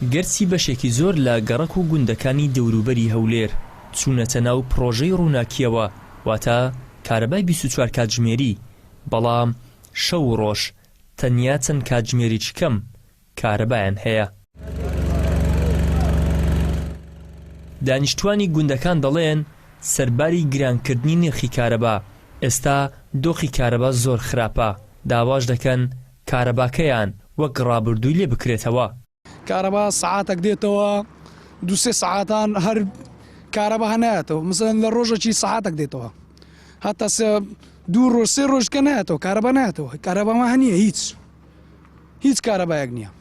گەرچی بەشێکی زۆر لە گەڕەک و گوندەکانی دەوروبەری هەولێر چوونەتە ناو پرۆژەی ڕووناکیەوە واتە کارەبای 24 کاتژمێری، بەڵام شەو و ڕۆژ تەنیا چەند کاتژمێریی کەم کارەبایان هەیە. دانیشتوانی گوندەکان دەڵێن سەرباری گرانکردنی نرخی کارەبا ئێستا دۆخی کارەبا زۆر خراپە، داواش دەکەن کارەباکەیان وەک ڕابردووی لێ بکرێتەوە. کارەبا سەعاتێک دێتەوە 2-3 سەعاتان هەر کارەبا هەنایەتەوە، مثلەن لە ڕۆژێکی سەعاتێک دێتەوە، هەتا 2 ڕۆژ 3 ڕۆژ کە نایەتەوە کارەبا نایەتەوە، کارەبامان هەنیە هیچ کارەبایەک نییە.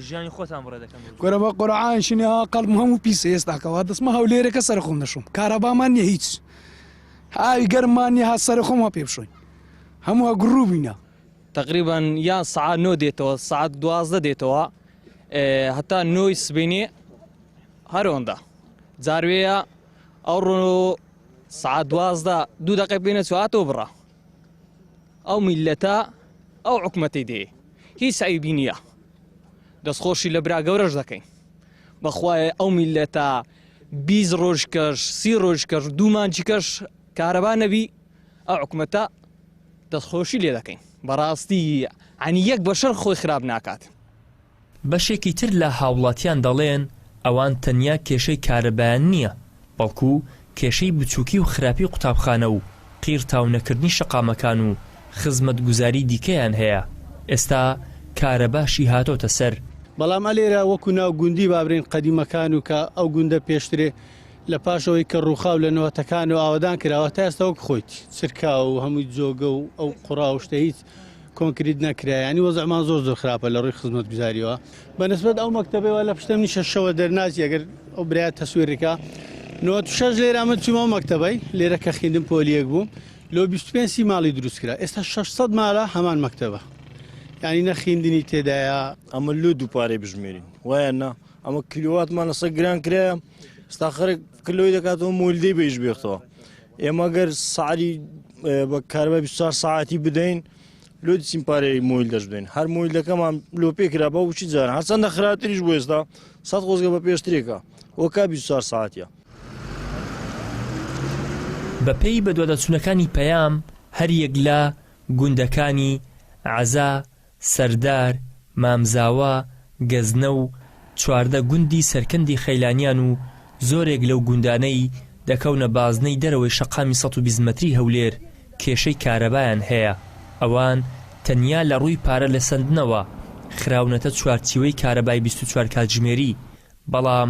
ژیانی خۆتان بڕێ دەکەن گۆرەبە قورعانشینە قەڵبم هەموو پیسە ئێستاکەوە دەستمە هەولێرەکە سەر خۆم دەشوم، کارەبامان نییە هیچ، ئاوی گەرممان نیە هات سەر خۆمە پێ بشۆین، هەموو گڕوو بینە. تقریبا یان سعات 9 دێتەوە سعات 12 دێتەوە هەتا 9 سبینێ هەرۆندا جاروەیە ئەو ڕۆ سعات 12 2 دقیقە بینە چواتەوە بڕە ئەو میلەتە ئەو حکومەتی دێ هیچ عیبی نییە، دەستخۆشی لە برا گەورەش دەکەین بەخوایە ئەو میلەتە 20 ڕۆژ کەش 30 ڕۆژ کەش 2 مانجی کەش کارەبا نەبی ئەو حکومەتە دەستخۆشی لێ دەکەین. بەڕاستی ئەنی یەک بەشەر خۆی خراپ ناکات. بەشێکی تر لە هاوڵاتیان دەڵێن ئەوان تەنیا کێشەی کارەبایان نییە، بەڵکو کێشەی بچووکی و خراپی قوتابخانە و قیر تاونەکردنی شەقامەکان و خزمەتگوزاری دیکەیان هەیە. ئێستا کارەباشی هاتۆتە سەر. بەڵام ئەلێرە وەکو ناو گوندی بابرین قەدیمەکان و کە ئەو گوندە پێشترێ لە پاشەوەی کە ڕووخاو لە نەوەتەکان و ئاوادان کراوە تا ئێستا وەک خۆیت چرکا و هەمووی جۆگە و ئەو قوڕا و شتە هیچ کۆنکریت نەکرایانی وەزعمان زۆر خراپە لە ڕووی خزمەتگوزاریەوە بەنسبەت ئەو مەکتەبەوە لە پشتم نیشە شەوە دەرناچی ئەگەر ئەو برایەت تەسویرێکە 96 لێرە ئەمە چوومەوە مەکتەبەی لێرە کە خوێندم پۆلیەک بووم لۆ 25 ماڵی دروست کرا ئێستا 600 ماڵە هەمان مەکتەبە، یعنی نەخیندنی تێدایە. ئەمە لۆ دووپارەی بژمێرین وایەنە ئەمە کیلوواتمان لەسەر گران کرایە ئێستا خەرێک کلۆی دەکاتەوە مولدەی بەیش بێختەوە. ئێمە گەر سعری بە کارەبای 24 ساعتی بدەین لۆ دیچین پارەی مۆیل دەش بدەین، هەر مۆیلەکەمان لۆ پێکرا بە وچی جارە هەرچەندە خراپتریش بۆ ئێستا 100 خۆزگە بە پێشترێکە وەکا 24 ساعتیە. بەپێی بەدوادەچوونەکانی پەیام هەر یەک لە گوندەکانی عەزا، سەردار، مامزاوە، گەزنە و 14 گوندی سەرکەندی خەیلانیان و زۆرێک لەو گوندانەی دەکەونە بازنەی دەرەوەی شەقامی 120 مەتری هەولێر کێشەی کارەبایان هەیە. ئەوان تەنیا لە ڕووی پارە لە سندنەوە خراونەتە چوارچیوەی کارەبای 24 کاتژمێری، بەڵام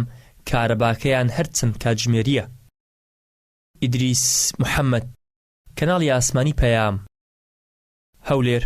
کارەباکەیان هەرچەند کاتژمێریە. ئیدریس محەممەد، کەناڵی ئاسمانی پەیام، هەولێر.